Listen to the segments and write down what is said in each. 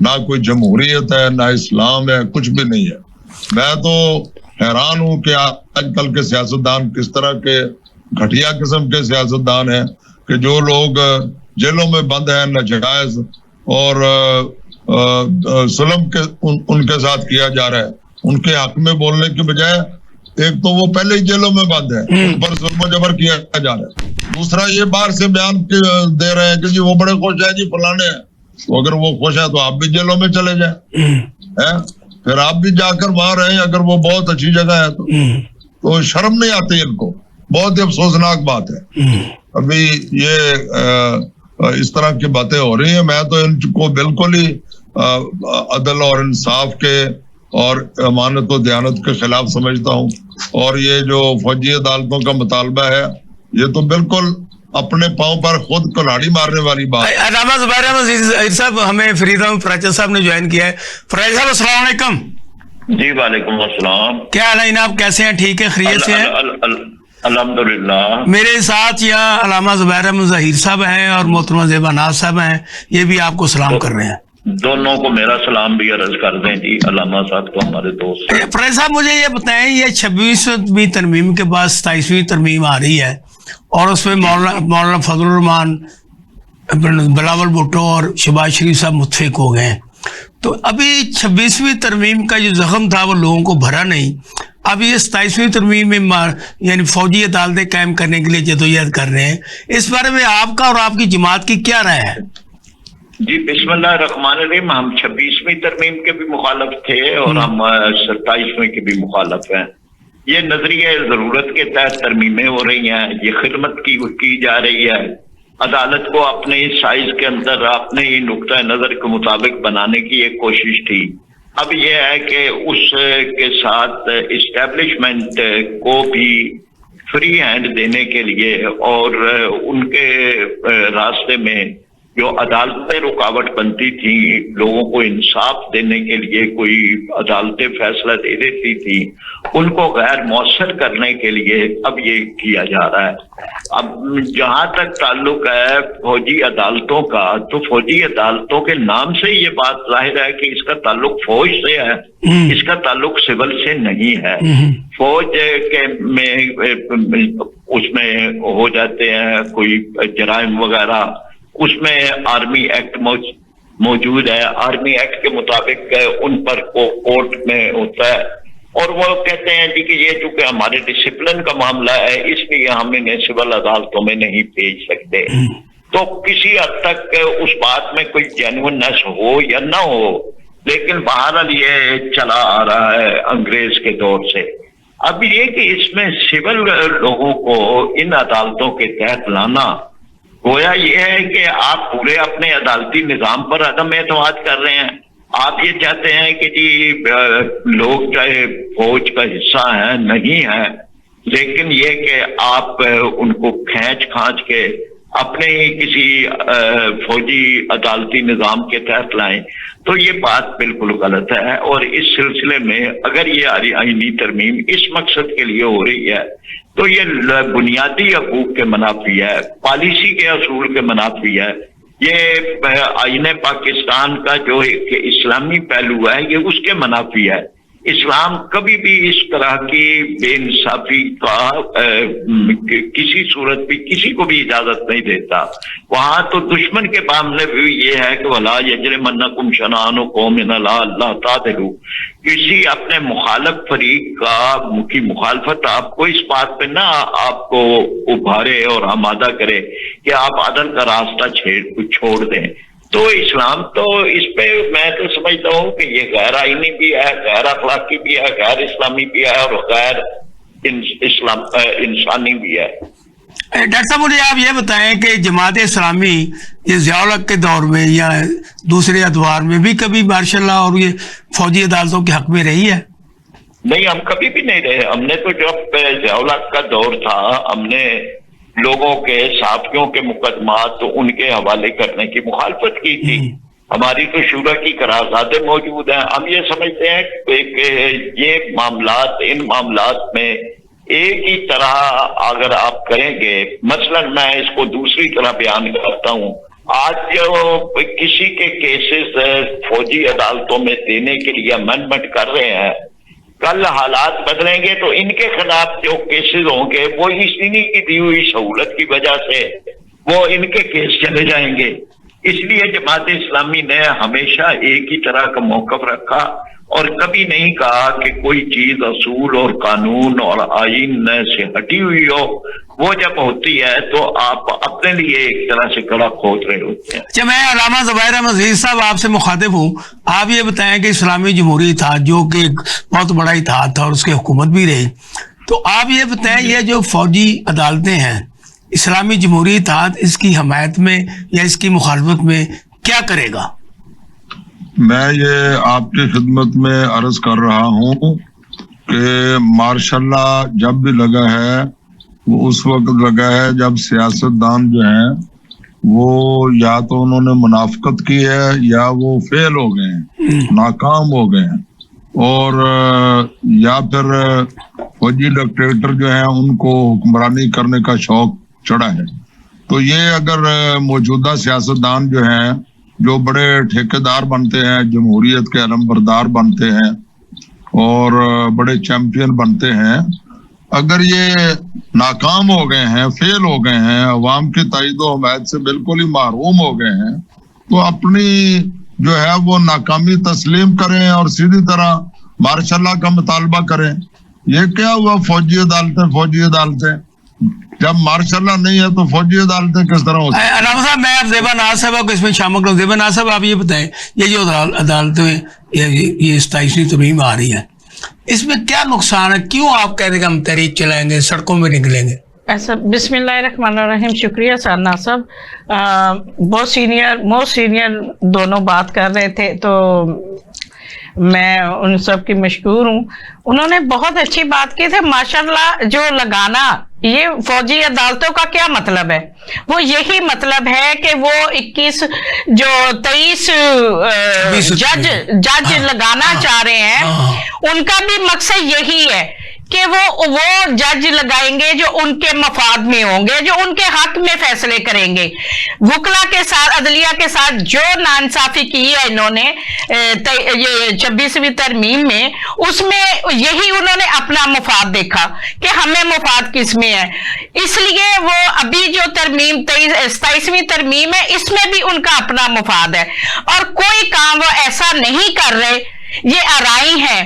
نہ کوئی جمہوریت ہے، نہ اسلام ہے، کچھ بھی نہیں ہے. میں تو حیران ہوں کہ آج کل کے سیاستدان کس طرح کے گھٹیا قسم کے سیاستدان ہیں کہ جو لوگ جیلوں میں بند ہیں ناجائز اور ظلم کے ان کے ساتھ کیا جا رہا ہے، ان کے حق میں بولنے کی بجائے ایک تو وہ پہلے ہی جیلوں میں بند ہے، ان پر ظلم و جبر کیا جا رہا ہے. دوسرا یہ باہر سے بیان دے رہے ہیں کہ جی وہ بڑے خوش ہیں، جی فلانے ہیں. تو اگر وہ خوش ہیں تو آپ بھی جیلوں میں چلے جائیں، پھر آپ بھی جا کر وہاں رہیں اگر وہ بہت اچھی جگہ ہے تو شرم نہیں آتی ان کو. بہت ہی افسوسناک بات ہے. ابھی یہ اس طرح کی باتیں ہو رہی ہیں. میں تو ان کو بالکل ہی عدل اور انصاف کے اور امانت و دیانت کے خلاف سمجھتا ہوں. اور یہ جو فوجی عدالتوں کا مطالبہ ہے یہ تو بالکل اپنے پاؤں پر خود کلاڑی مارنے والی بات. علامہ زبیر احمد ظہیر صاحب ہمیں فریدہ میں فراچہ صاحب نے جوائن کیا ہے. فراچہ صاحب السلام علیکم. جی وعلیکم السلام. کیا حال ہے جناب، کیسے ہیں؟ ٹھیک ہے، خیریت سے ہیں؟ الحمدللہ. میرے ساتھ یہاں علامہ زبیر احمد ظہیر صاحب ہیں اور محترمہ زیبا ناز صاحب ہیں، یہ بھی آپ کو سلام کر رہے ہیں. دونوں کو میرا سلام بھی عرض کر دیں جی. علامہ صاحب تو ہمارے دوست ہیں. فراچہ صاحب مجھے یہ بتائیں، یہ 26ویں ترمیم کے بعد 27ویں ترمیم آ رہی ہے اور اس میں مولانا فضل الرحمان، بلاول بھٹو اور شہباز شریف صاحب متفق ہو گئے ہیں. تو ابھی 26ویں ترمیم کا جو زخم تھا وہ لوگوں کو بھرا نہیں. اب یہ 27ویں ترمیم میں یعنی فوجی عدالتیں قائم کرنے کے لیے جدوجہد کر رہے ہیں. اس بارے میں آپ کا اور آپ کی جماعت کی کیا رائے ہے؟ جی بسم اللہ الرحمن الرحیم. ہم 26ویں ترمیم کے بھی مخالف تھے اور ہم 27ویں کے بھی مخالف ہیں. یہ نظریہ ضرورت کے تحت ترمیمیں ہو رہی ہیں، یہ خدمت کی جا رہی ہے. عدالت کو اپنے سائز کے اندر اپنے ہی نقطۂ نظر کے مطابق بنانے کی ایک کوشش تھی. اب یہ ہے کہ اس کے ساتھ اسٹیبلشمنٹ کو بھی فری ہینڈ دینے کے لیے اور ان کے راستے میں جو عدالتیں رکاوٹ بنتی تھیں، لوگوں کو انصاف دینے کے لیے کوئی عدالتیں فیصلہ دے دیتی تھی، ان کو غیر مؤثر کرنے کے لیے اب یہ کیا جا رہا ہے. اب جہاں تک تعلق ہے فوجی عدالتوں کا، تو فوجی عدالتوں کے نام سے یہ بات ظاہر ہے کہ اس کا تعلق فوج سے ہے، اس کا تعلق سول سے نہیں ہے. فوج کے میں اس میں ہو جاتے ہیں کوئی جرائم وغیرہ، اس میں آرمی ایکٹ موجود ہے. آرمی ایکٹ کے مطابق ان پر کورٹ میں ہوتا ہے اور وہ کہتے ہیں جی کہ یہ چونکہ ہمارے ڈسپلن کا معاملہ ہے اس لیے ہم انہیں سول عدالتوں میں نہیں بھیج سکتے. تو کسی حد تک اس بات میں کوئی جینوئننس ہو یا نہ ہو، لیکن بہرحال یہ چلا آ رہا ہے انگریز کے دور سے. اب یہ کہ اس میں سول لوگوں کو ان عدالتوں کے تحت لانا گویا یہ ہے کہ آپ پورے اپنے عدالتی نظام پر عدم اعتماد کر رہے ہیں. آپ یہ چاہتے ہیں کہ جی لوگ چاہے فوج کا حصہ ہیں نہیں ہیں، لیکن یہ کہ آپ ان کو کھانچ کے اپنے ہی کسی فوجی عدالتی نظام کے تحت لائیں، تو یہ بات بالکل غلط ہے. اور اس سلسلے میں اگر یہ آئینی ترمیم اس مقصد کے لیے ہو رہی ہے تو یہ بنیادی حقوق کے منافی ہے، پالیسی کے اصول کے منافی ہے. یہ آئین پاکستان کا جو ایک اسلامی پہلو ہے یہ اس کے منافی ہے. اسلام کبھی بھی اس طرح کی بے انصافی کا کسی صورت بھی کسی کو بھی اجازت نہیں دیتا. وہاں تو دشمن کے معاملے بھی یہ ہے کہ وَلَا يَجْرِمَنَّكُمْ شَنَآنُ قَوْمٍ عَلَىٰ أَلَّا تَعْدِلُوا، کسی اپنے مخالف فریق کی مخالفت آپ کو اس بات پہ نہ آپ کو ابھارے اور آمادہ کرے کہ آپ عدل کا راستہ چھوڑ دیں. تو اسلام تو اس پہ میں تو سمجھتا ہوں کہ یہ غیر آئینی بھی ہے، غیر اخلاقی بھی ہے، غیر اسلامی بھی ہے اور غیر انسانی بھی ہے. ڈاکٹر صاحب مجھے آپ یہ بتائیں کہ جماعت اسلامی یہ ضیاء الحق کے دور میں یا دوسرے ادوار میں بھی کبھی ماشاء اللہ اور یہ فوجی عدالتوں کے حق میں رہی ہے؟ نہیں، ہم کبھی بھی نہیں رہے. ہم نے تو جب ضیاء الحق کا دور تھا ہم نے لوگوں کے صحافیوں کے مقدمات تو ان کے حوالے کرنے کی مخالفت کی تھی. ہماری تو شورا کی قراردادیں موجود ہیں. ہم یہ سمجھتے ہیں کہ یہ معاملات ان معاملات میں ایک ہی طرح اگر آپ کریں گے، مثلا میں اس کو دوسری طرح بیان کرتا ہوں آج جو کسی کے کیسز فوجی عدالتوں میں دینے کے لیے امینڈمنٹ کر رہے ہیں، کل حالات بدلیں گے تو ان کے خلاف جو کیسز ہوں گے وہ انہی کی دی ہوئی سہولت کی وجہ سے وہ ان کے کیس چلے جائیں گے۔ اس لیے جماعت اسلامی نے ہمیشہ ایک ہی طرح کا موقف رکھا اور کبھی نہیں کہا کہ کوئی چیز اصول اور قانون اور آئین سے ہٹی ہوئی ہو، وہ جب ہوتی ہے تو آپ اپنے لیے ایک طرح سے کڑا کھود رہے ہوتے ہیں۔ اچھا، میں علامہ زبیر احمد ظہیر صاحب آپ سے مخاطب ہوں، آپ یہ بتائیں کہ اسلامی جمہوری اتحاد جو کہ ایک بہت بڑا اتحاد تھا اور اس کی حکومت بھی رہی، تو آپ یہ بتائیں یہ جو فوجی عدالتیں ہیں، اسلامی جمہوری اتحاد اس کی حمایت میں یا اس کی مخالفت میں کیا کرے گا؟ میں یہ آپ کی خدمت میں عرض کر رہا ہوں کہ ماشاء اللہ جب بھی لگا ہے وہ اس وقت لگا ہے جب سیاستدان جو ہیں وہ یا تو انہوں نے منافقت کی ہے یا وہ فیل ہو گئے ہیں، ناکام ہو گئے ہیں، اور یا پھر فوجی ڈکٹیٹر جو ہیں ان کو حکمرانی کرنے کا شوق چڑھا ہے۔ تو یہ اگر موجودہ سیاستدان جو ہیں جو بڑے ٹھیکیدار بنتے ہیں، جمہوریت کے علمبردار بنتے ہیں اور بڑے چیمپئن بنتے ہیں، اگر یہ ناکام ہو گئے ہیں، فیل ہو گئے ہیں، عوام کی تائید و حمایت سے بالکل ہی محروم ہو گئے ہیں، تو اپنی جو ہے وہ ناکامی تسلیم کریں اور سیدھی طرح مارشاء اللہ کا مطالبہ کریں۔ یہ کیا ہوا فوجی عدالتیں جب مارشاء اللہ نہیں ہے تو فوجی عدالتیں کس طرح ہوتی ہیں؟ علامہ صاحب، میں اب زیبا ناز صاحب کو اس میں شامل کروں۔ زیبا ناز صاحب، آپ یہ بتائیں یہ جو عدالتیں یہ 27ویں ترمیم آ رہی ہے، اس میں کیا نقصان ہے؟ کیوں آپ کہہ رہے کہ ہم تحریک چلائیں گے، سڑکوں میں نکلیں گے؟ ایسا بسم اللہ الرحمن الرحیم، شکریہ سارنا صاحب، بہت سینئر دونوں بات کر رہے تھے تو میں ان سب کی مشکور ہوں۔ انہوں نے بہت اچھی بات کی تھی۔ ماشاءاللہ جو لگانا یہ فوجی عدالتوں کا کیا مطلب ہے؟ وہ یہی مطلب ہے کہ وہ 23 جج لگانا چاہ رہے ہیں، ان کا بھی مقصد یہی ہے کہ وہ جج لگائیں گے جو ان کے مفاد میں ہوں گے، جو ان کے حق میں فیصلے کریں گے۔ وکلا کے ساتھ، عدلیہ کے ساتھ جو ناانصافی کی ہے انہوں نے یہ 26ویں ترمیم میں، اس میں یہی انہوں نے اپنا مفاد دیکھا کہ ہمیں مفاد کس میں ہے، اس لیے وہ ابھی جو ترمیم 27ویں ترمیم ہے اس میں بھی ان کا اپنا مفاد ہے، اور کوئی کام وہ ایسا نہیں کر رہے۔ یہ ارائی ہے،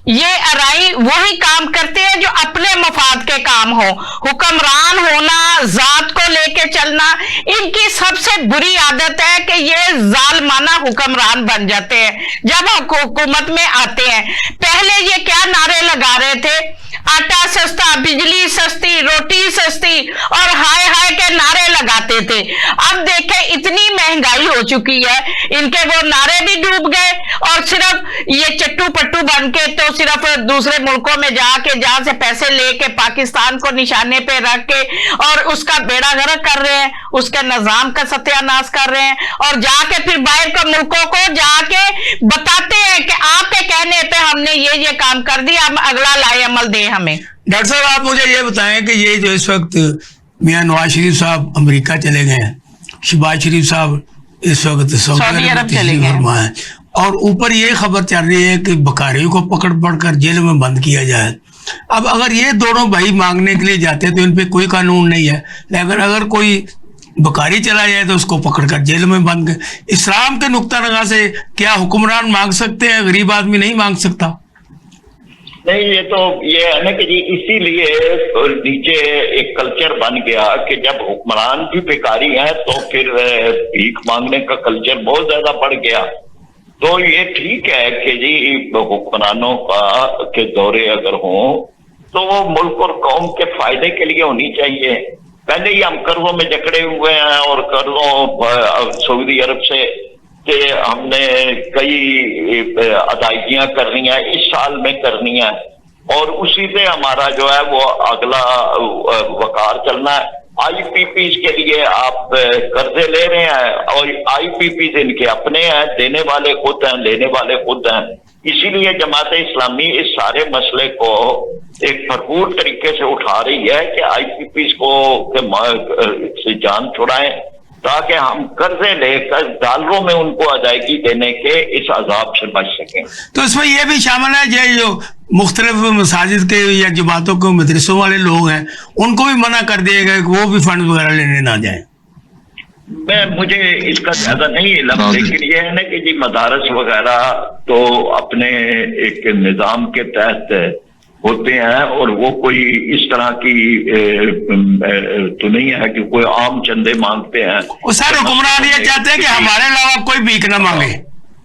یہ ارائی وہی کام کرتے ہیں جو اپنے مفاد کے کام ہو۔ حکمران ہونا، ذات کو لے کے چلنا، ان کی سب سے بری عادت ہے کہ یہ ظالمانہ حکمران بن جاتے ہیں جب حکومت میں آتے ہیں۔ پہلے یہ کیا نعرے لگا رہے تھے؟ آٹا سستا، بجلی سستی، روٹی سستی اور ہائے ہائے کے نعرے لگاتے تھے۔ اب دیکھیں اتنی مہنگائی ہو چکی ہے، ان کے وہ نعرے بھی ڈوب گئے، اور صرف یہ چٹو پٹو بن کے تو صرف دوسرے ملکوں میں جا کے جہاں سے پیسے لے کے پاکستان کو نشانے پہ رکھ کے اور اس کا بیڑا غرق کر رہے ہیں، اس کے نظام کا ستیہ ناش کر رہے ہیں، اور جا کے پھر باہر کے ملکوں کو جا کے بتاتے ہیں کہ آپ کے کہنے پہ ہم نے یہ کام کر دیا، ہم اگلا لائے عمل دیں ہمیں۔ ڈاکٹر صاحب، آپ مجھے یہ بتائیں کہ یہ جو اس وقت میاں نواز شریف صاحب امریکہ چلے گئے ہیں، شہباز شریف صاحب اس وقت سعودی عرب چلے گئے ہیں، اور اوپر یہ خبر چل رہی ہے کہ بکاریوں کو پکڑ کر جیل میں بند کیا جائے۔ اب اگر یہ دونوں بھائی مانگنے کے لیے جاتے ہیں تو ان پہ کوئی قانون نہیں ہے، لیکن اگر کوئی بکاری چلا جائے تو اس کو پکڑ کر جیل میں بند کر، اسلام کے نقطہ نگاہ سے کیا حکمران مانگ سکتے ہیں؟ غریب آدمی نہیں مانگ سکتا؟ نہیں، یہ ہے نا کہ جی اسی لیے نیچے ایک کلچر بن گیا کہ جب حکمران بھی بیکاری ہیں تو پھر بھیک مانگنے کا کلچر بہت زیادہ بڑھ گیا۔ تو یہ ٹھیک ہے کہ جی حکمرانوں کے دورے اگر ہوں تو وہ ملک اور قوم کے فائدے کے لیے ہونی چاہیے۔ پہلے ہی ہم قرضوں میں جکڑے ہوئے ہیں، اور قرضوں سعودی عرب سے کہ ہم نے کئی ادائیگیاں کرنی ہیں، اس سال میں کرنی ہے، اور اسی سے ہمارا جو ہے وہ اگلا وقار چلنا ہے۔ آئی پی پیز کے لیے آپ قرضے لے رہے ہیں، اور آئی پی پیز ان کے اپنے ہیں، دینے والے خود ہیں، لینے والے خود ہیں۔ اسی لیے جماعت اسلامی اس سارے مسئلے کو ایک بھرپور طریقے سے اٹھا رہی ہے کہ آئی پی پیز کو سے جان چھڑائیں، تاکہ ہم قرضے لے کر ڈالروں میں ان کو ادائیگی دینے کے اس عذاب سے بچ سکیں۔ تو اس میں یہ بھی شامل ہے کہ جو مختلف مساجد کے یا جماعتوں کے مدرسوں والے لوگ ہیں ان کو بھی منع کر دیا گیا کہ وہ بھی فنڈ وغیرہ لینے نہ جائیں؟ مجھے اس کا زیادہ نہیں علم، لیکن یہ ہے نا کہ جی مدارس وغیرہ تو اپنے ایک نظام کے تحت ہوتے ہیں، اور وہ کوئی اس طرح کی تو نہیں ہے کہ کوئی عام چندے مانگتے ہیں۔ وہ سر حکمران یہ چاہتے ہیں کہ ہمارے علاوہ کوئی بھیک نہ مانگے۔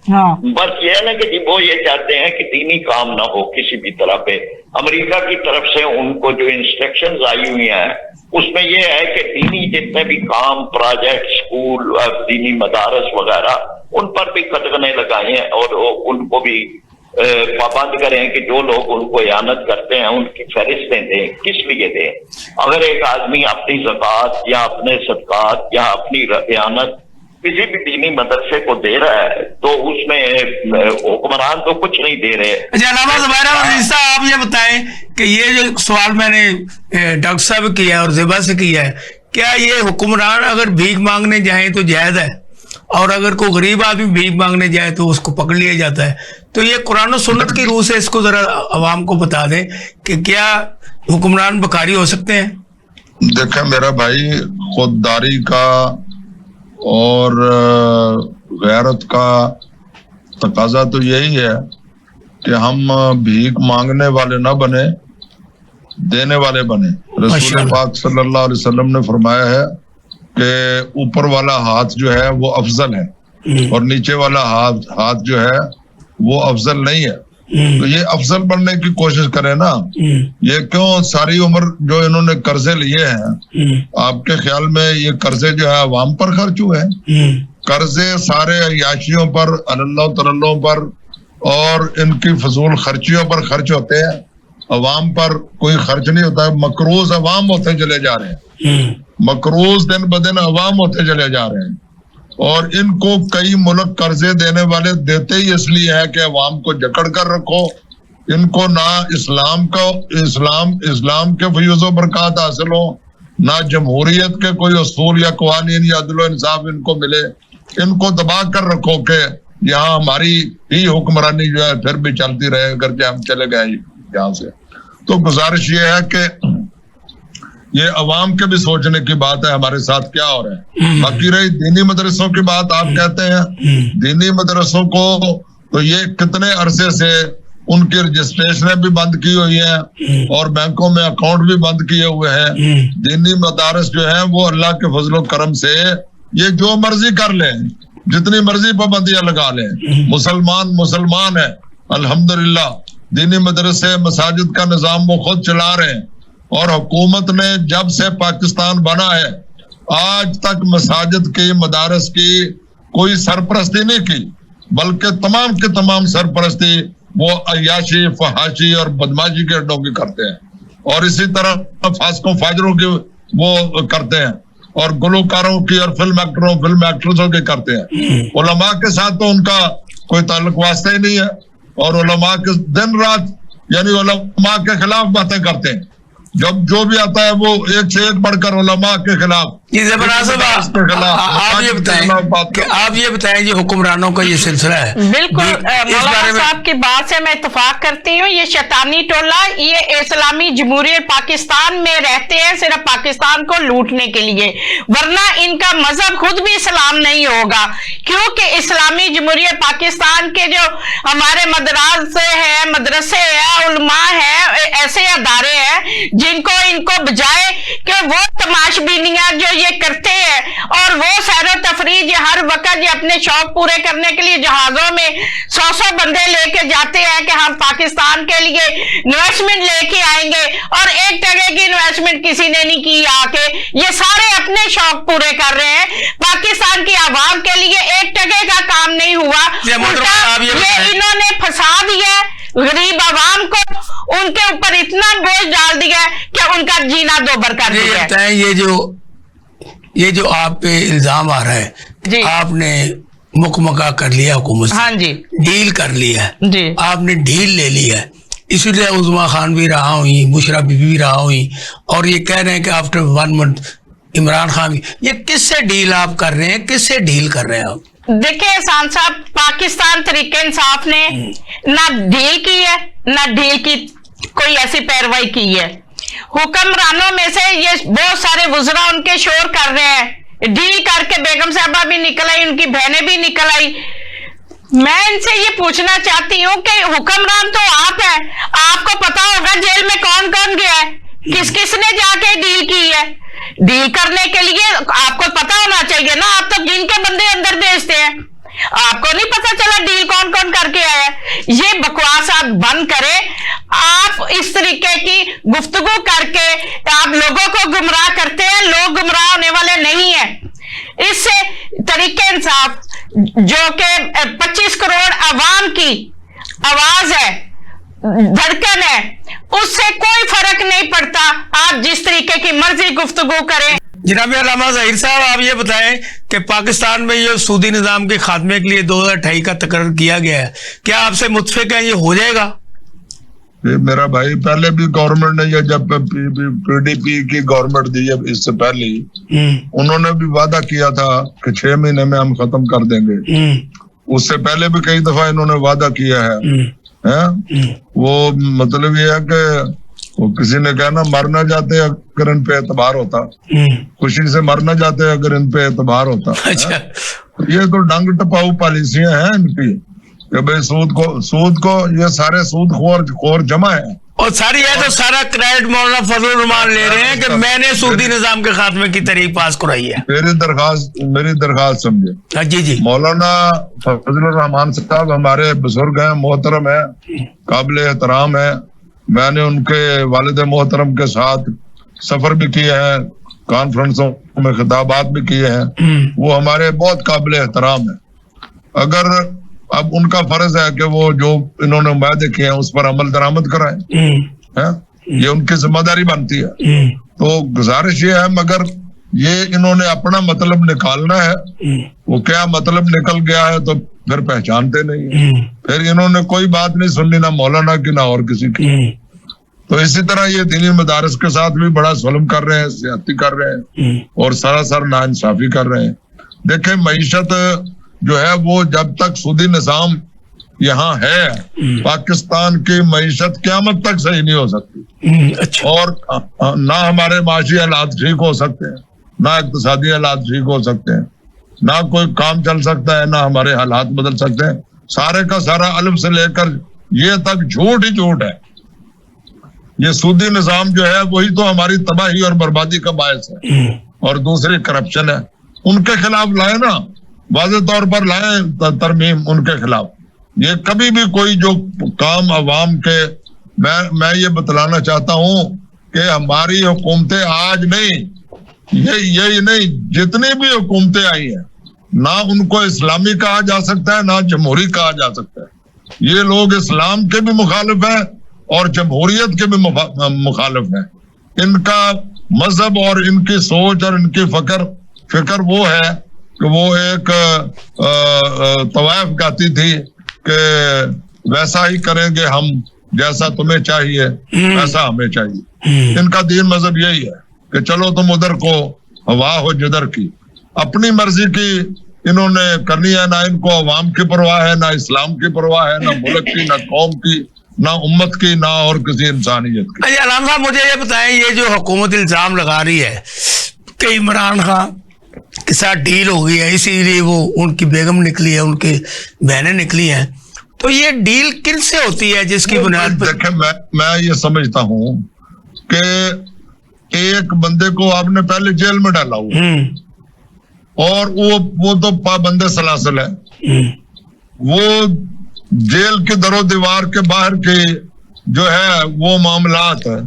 بس یہ ہے نا کہ جی وہ یہ چاہتے ہیں کہ دینی کام نہ ہو کسی بھی طرح پہ۔ امریکہ کی طرف سے ان کو جو انسٹرکشنز آئی ہوئی ہیں اس میں یہ ہے کہ دینی جتنے بھی کام، پروجیکٹ، اسکول، دینی مدارس وغیرہ، ان پر بھی قدغنیں لگائیں اور ان کو بھی پابند کریں کہ جو لوگ ان کو اعانت کرتے ہیں ان کی فہرستیں دیں۔ کس لیے دیں؟ اگر ایک آدمی اپنی زکوٰۃ یا اپنے صدقات یا اپنی اعانت کسی بھی دینی مدرسے کو دے رہا ہے تو اس میں حکمران تو کچھ نہیں دے رہے۔ علامہ زبیر احمد صاحب آپ یہ بتائیں کہ یہ جو سوال میں نے ڈاکٹر صاحب کیا ہے اور زیبا سے کیا ہے، کیا یہ حکمران اگر بھیک مانگنے جائیں تو جائز ہے، اور اگر کوئی غریب آدمی بھیک مانگنے جائے تو اس کو پکڑ لیا جاتا ہے؟ تو یہ قرآن و سنت کی روح سے اس کو ذرا عوام کو بتا دیں کہ کیا حکمران بکاری ہو سکتے ہیں؟ دیکھیں میرا بھائی، خودداری کا اور غیرت کا تقاضا تو یہی ہے کہ ہم بھیک مانگنے والے نہ بنے، دینے والے بنے۔ رسول پاک صلی اللہ علیہ وسلم نے فرمایا ہے کہ اوپر والا ہاتھ جو ہے وہ افضل ہے اور نیچے والا ہاتھ جو ہے وہ افضل نہیں ہے۔ تو یہ افضل بننے کی کوشش کریں نا۔ یہ کیوں ساری عمر جو انہوں نے قرضے لیے ہیں، آپ کے خیال میں یہ قرضے جو ہے عوام پر خرچ ہوئے ہیں؟ قرضے سارے عیاشیوں پر، اللہ تلوں پر اور ان کی فضول خرچیوں پر خرچ ہوتے ہیں، عوام پر کوئی خرچ نہیں ہوتا۔ مقروض عوام ہوتے چلے جا رہے ہیں، مقروض دن بدن عوام ہوتے چلے جا رہے ہیں، اور ان کو کئی ملک قرضے دینے والے دیتے ہی اس لیے ہے کہ عوام کو جکڑ کر رکھو، ان کو نہ اسلام کے فیوز و برکات حاصل ہو، نہ جمہوریت کے کوئی اصول یا قوانین یا عدل و انصاف ان کو ملے، ان کو دبا کر رکھو کہ یہاں ہماری ہی حکمرانی جو ہے پھر بھی چلتی رہے اگر ہم چلے گئے یہاں سے۔ تو گزارش یہ ہے کہ یہ عوام کے بھی سوچنے کی بات ہے ہمارے ساتھ کیا ہو رہا ہے۔ باقی رہی دینی مدرسوں کی بات، آپ کہتے ہیں دینی مدرسوں کو تو یہ کتنے عرصے سے ان کی رجسٹریشنیں بھی بند کی ہوئی ہیں اور بینکوں میں اکاؤنٹ بھی بند کیے ہوئے ہیں۔ دینی مدارس جو ہیں وہ اللہ کے فضل و کرم سے یہ جو مرضی کر لیں، جتنی مرضی پابندیاں لگا لیں، مسلمان ہے الحمدللہ۔ دینی مدرسے مساجد کا نظام وہ خود چلا رہے ہیں، اور حکومت نے جب سے پاکستان بنا ہے آج تک مساجد کی، مدارس کی کوئی سرپرستی نہیں کی، بلکہ تمام کے تمام سرپرستی وہ عیاشی، فحاشی اور بدماشی کے اڈوں کی کرتے ہیں، اور اسی طرح فاسقوں فاجروں کی وہ کرتے ہیں، اور گلوکاروں کی اور فلم ایکٹرسوں کی کرتے ہیں۔ علماء کے ساتھ تو ان کا کوئی تعلق واسطہ ہی نہیں ہے، اور علماء کے دن رات یعنی علماء کے خلاف باتیں کرتے ہیں۔ جب جو بھی آتا ہے وہ ایک سے ایک بڑھ کر علماء کے خلاف۔ آپ یہ بتائیں جی حکمرانوں کا یہ سلسلہ ہے۔ بالکل مولانا صاحب کی بات سے میں اتفاق کرتی ہوں، یہ شیطانی ٹولہ یہ اسلامی جمہوریت پاکستان میں رہتے ہیں صرف پاکستان کو لوٹنے کے لیے، ورنہ ان کا مذہب خود بھی اسلام نہیں ہوگا، کیونکہ اسلامی جمہوریت پاکستان کے جو ہمارے مدرسے ہیں، علماء ہیں، ایسے ادارے ہیں جن کو ان کو بجائے کہ وہ تماش بینیاں جو یہ کرتے ہیں اور وہ سیر و تفریح یہ ہر وقت یہ اپنے شوق پورے کرنے کے لیے جہازوں میں 100 بندے لے کے جاتے ہیں کہ ہم پاکستان کے لیے انویسٹمنٹ لے کے آئیں گے، اور ایک ٹکے کی انویسٹمنٹ کسی نے نہیں کی آ کے، یہ سارے اپنے شوق پورے کر رہے ہیں، پاکستان کی عوام کے لیے ایک ٹکے کا کام نہیں ہوا، یہ انہوں نے پھنسا دیا غریب عوام کو، ان کے اوپر اتنا بوجھ ڈال دیا کہ ان کا جینا دوبر کر دیا۔ یہ جو آپ پہ الزام آ رہا ہے جی، آپ نے مکمکا کر لیا حکومت سے، ہاں جی، ڈیل کر لیا جی، آپ نے ڈیل لے لیا ہے، اسی لیے عظما خان بھی رہا ہوئی، بشرا بی بی بھی رہا ہوئی، اور یہ کہہ رہے ہیں کہ آفٹر 1 month عمران خان یہ کس سے ڈیل آپ کر رہے ہیں, کس سے ڈیل کر رہے ہیں آپ؟ دیکھیں احسان صاحب, پاکستان تحریک انصاف نے نہ ڈیل کی ہے نہ ڈیل کی کوئی ایسی پیروائی کی ہے. حکمرانوں میں سے یہ بہت سارے وزراء ان کے شور کر رہے ہیں, ڈیل کر کے بیگم صاحبہ بھی نکل آئی, ان کی بہنیں بھی نکل آئی. میں ان سے یہ پوچھنا چاہتی ہوں کہ حکمران تو آپ ہیں, آپ کو پتا ہوگا جیل میں کون کون گیا ہے, کس کس نے جا کے ڈیل کی ہے. ڈیل کرنے کے لیے آپ کو پتا ہونا چاہیے نا, آپ تو جن کے بندے اندر بھیجتے ہیں, آپ کو نہیں پتا چلا ڈیل کون کون کر کے آیا ہے. یہ بکواسات بند کرے. آپ اس طریقے کی گفتگو کر کے آپ لوگوں کو گمراہ کرتے ہیں, لوگ گمراہ ہونے والے نہیں ہیں. اس سے تحریک انصاف جو کہ 25 کروڑ عوام کی آواز ہے, دھڑکن ہے, اس سے کوئی فرق نہیں پڑتا. آپ جس طریقے کی مرضی گفتگو کریں. جناب علامہ ظاہر صاحب, آپ یہ بتائیں کہ پاکستان میں یہ سودی نظام کے خاتمے کے لیے 2028 کا تقرر کیا گیا ہے, کیا آپ سے متفق ہیں یہ ہو جائے گا؟ میرا بھائی, پہلے بھی گورنمنٹ نے یہ جب پی ڈی پی کی گورنمنٹ دی ہے, اس سے پہلے انہوں نے بھی وعدہ کیا تھا کہ 6 مہینے میں ہم ختم کر دیں گے. اس سے پہلے بھی کئی دفعہ انہوں نے وعدہ کیا ہے. وہ مطلب یہ ہے کہ وہ کسی نے کہنا مر نہ جاتے اگر ان پہ اعتبار ہوتا, خوشی سے مر نہ جاتے اگر ان پہ اعتبار ہوتا. یہ تو ڈنگ ٹپاؤ پالیسیاں ہیں ان کی کہ بھائی سود کو یہ سارے سود خور جمع ہے. اور ساری ہے تو سارا کریڈٹ مولانا فضل الرحمان لے رہے ہیں کہ میں نے سودی نظام کے خاتمے کی تحریک پاس کرائی ہے. میری درخواست سمجھے. جی مولانا فضل الرحمان صاحب ہمارے بزرگ ہیں, محترم ہیں, قابل احترام ہیں. میں نے ان کے والد محترم کے ساتھ سفر بھی کیا ہے, کانفرنسوں میں خطابات بھی کیے ہیں. وہ ہمارے بہت قابل احترام ہیں. اگر اب ان کا فرض ہے کہ وہ جو انہوں نے وعدے کیے ہیں اس پر عمل درآمد کرائیں, یہ ان کی ذمہ داری بنتی ہے. تو گزارش یہ ہے, مگر یہ انہوں نے اپنا مطلب نکالنا ہے. وہ کیا مطلب نکل گیا ہے تو پھر پہچانتے نہیں, پھر انہوں نے کوئی بات نہیں سننی, نہ مولانا کی نہ اور کسی کی. تو اسی طرح یہ دینی مدارس کے ساتھ بھی بڑا ظلم کر رہے ہیں, زیادتی کر رہے ہیں اور سراسر ناانصافی کر رہے ہیں. دیکھیں معیشت جو ہے وہ جب تک سودی نظام یہاں ہے, پاکستان کی معیشت قیامت تک صحیح نہیں ہو سکتی. اور نہ ہمارے معاشی حالات ٹھیک ہو سکتے ہیں, نہ اقتصادی حالات ٹھیک ہو سکتے ہیں, نہ کوئی کام چل سکتا ہے, نہ ہمارے حالات بدل سکتے ہیں. سارے کا سارا الف سے لے کر یہ تک جھوٹ ہی جھوٹ ہے. یہ سودی نظام جو ہے وہی تو ہماری تباہی اور بربادی کا باعث ہے. اور دوسری کرپشن ہے, ان کے خلاف لائے نا, واضح طور پر لائیں ترمیم ان کے خلاف. یہ کبھی بھی کوئی جو کام عوام کے, میں یہ بتلانا چاہتا ہوں کہ ہماری حکومتیں آج نہیں, یہی نہیں, جتنی بھی حکومتیں آئی ہیں, نہ ان کو اسلامی کہا جا سکتا ہے نہ جمہوری کہا جا سکتا ہے. یہ لوگ اسلام کے بھی مخالف ہیں اور جمہوریت کے بھی مخالف ہیں. ان کا مذہب اور ان کی سوچ اور ان کی فکر وہ ہے کہ وہ ایک طوائف گاتی تھی کہ ویسا ہی کریں گے ہم, جیسا تمہیں چاہیے ویسا ہمیں چاہیے. ان کا دین مذہب یہی ہے کہ چلو تم ادھر کو ہوا ہو جدھر کی, اپنی مرضی کی انہوں نے کرنی ہے. نہ ان کو عوام کی پرواہ ہے, نہ اسلام کی پرواہ ہے, نہ ملک کی, نہ قوم کی, نہ امت کی, نہ اور کسی انسانیت کی. علامہ صاحب مجھے یہ بتائیں, یہ جو حکومت الزام لگا رہی ہے کہ عمران خان کے ساتھ ڈیل ہو گئی ہے, اسی لیے وہ ان کی بیگم نکلی ہے, ان کی بہنیں نکلی ہیں, تو یہ ڈیل کن سے ہوتی ہے جس کی بنیاد پر؟ دیکھیں میں یہ سمجھتا ہوں کہ ایک بندے کو آپ نے پہلے جیل میں ڈالا ہوا اور وہ تو پابند سلاسل ہے. وہ جیل کے در و دیوار کے باہر کے جو ہے وہ معاملات ہے,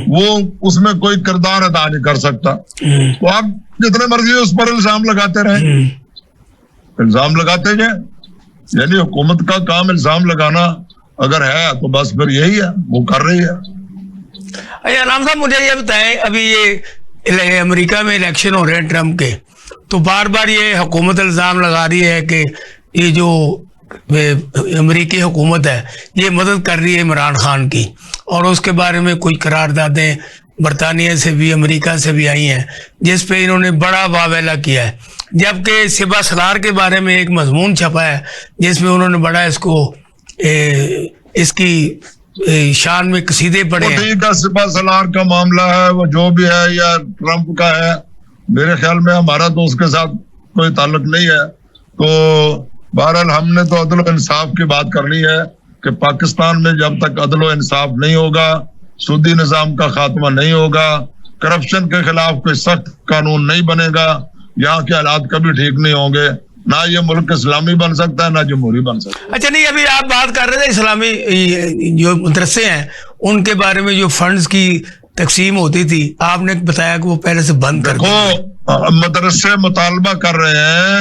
وہ اس میں کوئی کردار ادا نہیں کر سکتا. تو آپ جتنے مرضی اس پر الزام لگاتے رہیں, الزام لگاتے جائیں. یعنی حکومت کا کام الزام لگانا اگر ہے تو بس پھر یہی ہے, وہ کر رہی ہے. علامہ صاحب مجھے یہ بتائیں, ابھی یہ امریکہ میں الیکشن ہو رہے ہیں ٹرمپ کے, تو بار بار یہ حکومت الزام لگا رہی ہے کہ یہ جو امریکی حکومت ہے یہ مدد کر رہی ہے عمران خان کی, اور اس کے بارے میں کوئی قراردادیں برطانیہ سے بھی امریکہ سے بھی آئی ہیں جس پہ انہوں نے بڑا واویلا کیا ہے، جبکہ سپہ سالار کے بارے میں ایک مضمون چھپا ہے جس میں انہوں نے بڑا اس کی شان میں قصیدے پڑھے ہیں۔ ٹھیک ہے، سپہ سالار کا معاملہ ہے، وہ جو بھی ہے یا ٹرمپ کا ہے، میرے خیال میں ہمارا تو اس کے ساتھ کوئی تعلق نہیں ہے۔ تو بہرحال ہم نے تو عدل و انصاف کی بات کرنی ہے کہ پاکستان میں جب تک عدل و انصاف نہیں ہوگا، سودی نظام کا خاتمہ نہیں ہوگا، کرپشن کے خلاف کوئی سخت قانون نہیں بنے گا، یہاں کے حالات کبھی ٹھیک نہیں ہوں گے، نہ یہ ملک اسلامی بن سکتا ہے نہ جمہوری بن سکتا ہے۔ اچھا، نہیں ابھی آپ بات کر رہے تھے اسلامی جو مدرسے ہیں ان کے بارے میں جو فنڈز کی تقسیم ہوتی تھی، آپ نے بتایا کہ وہ پہلے سے بند کر دیکھو مدرسے مطالبہ کر رہے ہیں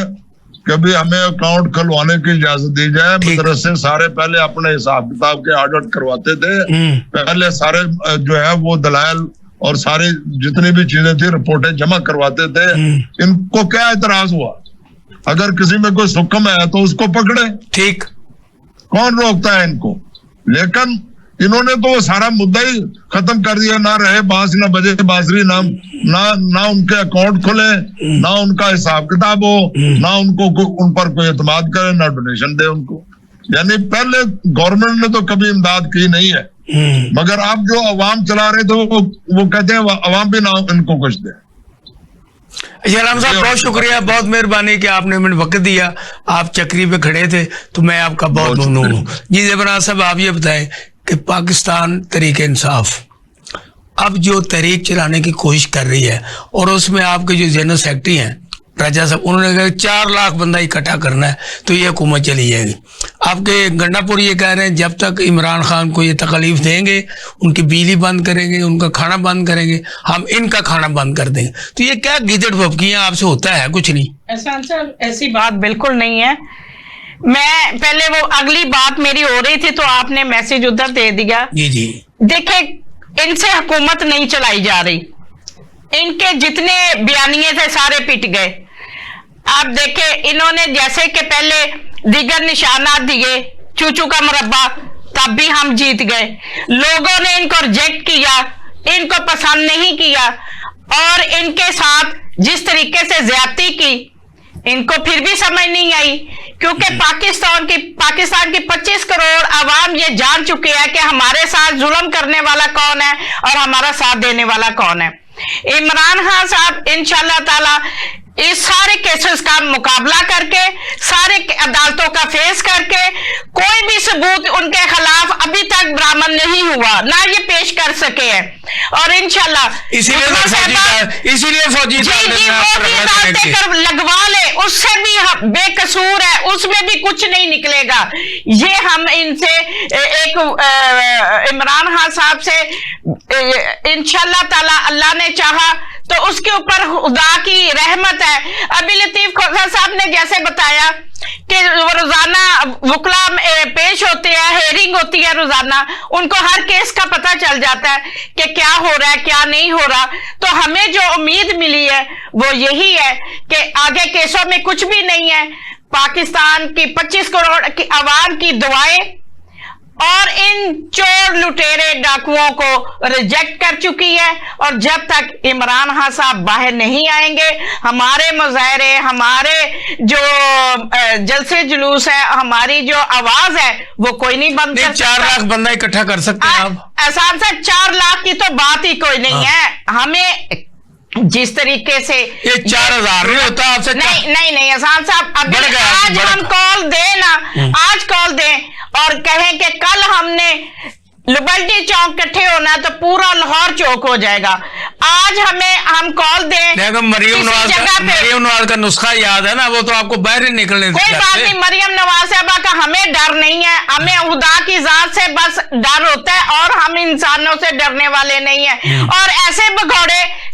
کہ بھی ہمیں اکاؤنٹ کھلوانے کی اجازت دی جائے۔ مدرسے سارے پہلے اپنے حساب کتاب کے آڈٹ کرواتے تھے، پہلے سارے جو ہے وہ دلائل اور ساری جتنی بھی چیزیں تھی رپورٹیں جمع کرواتے تھے۔ ان کو کیا اعتراض ہوا؟ اگر کسی میں کوئی حکم ہے تو اس کو پکڑے، ٹھیک، کون روکتا ہے ان کو؟ لیکن انہوں نے تو وہ سارا مدعا ہی ختم کر دیا، نہ رہے بانس نہ بجے بانسری، نہ ان کے اکاؤنٹ کھلے، نہ ان کا حساب کتاب ہو، نہ ان پر کوئی اعتماد کرے، نہ ڈونیشن دے ان کو۔ یعنی پہلے گورنمنٹ نے تو کبھی امداد کی نہیں ہے، مگر اب جو عوام چلا رہے تھے وہ کہتے ہیں عوام بھی نہ ان کو کچھ دے۔ علام صاحب بہت شکریہ، بہت مہربانی کہ آپ نے ہمیں وقت دیا، آپ چکری پہ کھڑے تھے تو میں آپ کا بہت ممنون ہوں۔ جی زیبران صاحب، آپ یہ بتائیں کہ پاکستان تحریک انصاف اب جو تحریک چلانے کی کوشش کر رہی ہے، اور اس میں آپ کے جو جنرل سیکرٹری ہیں راجہ صاحب، انہوں نے کہا 4 لاکھ بندہ اکٹھا کرنا ہے تو یہ حکومت چلی جائے گی۔ آپ کے گنڈا پور یہ کہہ رہے ہیں جب تک عمران خان کو یہ تکلیف دیں گے، ان کی بجلی بند کریں گے، ان کا کھانا بند کریں گے، ہم ان کا کھانا بند کر دیں گے۔ تو یہ کیا گیدڑ بھبکیاں آپ سے ہوتا ہے؟ کچھ نہیں، احسان صاحب ایسی بات بالکل نہیں ہے۔ میں پہلے وہ اگلی بات میری ہو رہی تھی تو آپ نے میسج ادھر دے دیا۔ جی دیکھیں، ان سے حکومت نہیں چلائی جا رہی، ان کے جتنے بیانیے تھے سارے پٹ گئے۔ آپ دیکھیں انہوں نے جیسے کہ پہلے دیگر نشانات دیے، چوچو کا مربع، تب بھی ہم جیت گئے۔ لوگوں نے ان کو ریجیکٹ کیا، ان کو پسند نہیں کیا، اور ان کے ساتھ جس طریقے سے زیادتی کی ان کو پھر بھی سمجھ نہیں آئی، کیونکہ پاکستان کی 25 کروڑ عوام یہ جان چکے ہیں کہ ہمارے ساتھ ظلم کرنے والا کون ہے اور ہمارا ساتھ دینے والا کون ہے۔ عمران خان صاحب انشاءاللہ تعالی اس سارے کیسز کا مقابلہ کر کے، سارے عدالتوں کا فیس کر کے، کوئی بھی ثبوت ان کے خلاف ابھی تک برآمد نہیں ہوا، نہ یہ پیش کر سکے ہیں، اور انشاءاللہ اسی لیے فوجی لگوا لے، اس سے بھی بے قصور ہے، اس میں بھی کچھ نہیں نکلے گا۔ یہ ہم ان سے ایک عمران خان صاحب سے انشاءاللہ تعالی اللہ نے چاہا تو اس کے اوپر خدا کی رحمت ہے۔ ابھی لطیف کھوسہ صاحب نے جیسے بتایا کہ روزانہ وکلا پیش ہوتے ہیں، ہیئرنگ ہوتی ہے روزانہ، ان کو ہر کیس کا پتہ چل جاتا ہے کہ کیا ہو رہا ہے کیا نہیں ہو رہا۔ تو ہمیں جو امید ملی ہے وہ یہی ہے کہ آگے کیسوں میں کچھ بھی نہیں ہے، پاکستان کی 25 کروڑ کی عوام کی دعائیں اور ان چور لٹیرے ڈاکوؤں کو ریجیکٹ کر چکی ہے، اور جب تک عمران خان صاحب باہر نہیں آئیں گے، ہمارے مظاہرے، ہمارے جو جلسے جلوس ہے، ہماری جو آواز ہے وہ کوئی نہیں بند کر سکتا۔ 4 لاکھ بندہ اکٹھا کر سکتے ہیں آپ؟ احسان صاحب 4 لاکھ کی تو بات ہی کوئی نہیں ہے۔ ہمیں جس طریقے سے یہ 4000 نہیں ہوتا آپ سے؟ نہیں احسان صاحب، ابھی آج ہم کال دیں نا، آج کال دیں اور کہیں کہ کل ہم نے لبرٹی چوک کٹھے ہونا تو پورا لاہور چوک ہو جائے گا۔ آج ہم کال دیں، مریم نواز کا نسخہ یاد ہے نا، وہ تو آپ کو باہر نہیں نکلنے کوئی بات نہیں، مریم نواز صاحبہ کا ہمیں ڈر نہیں ہے، ہمیں خدا کی ذات سے بس ڈر ہوتا ہے، اور ہم انسانوں سے ڈرنے والے نہیں ہیں۔ اور ایسے بگوڑے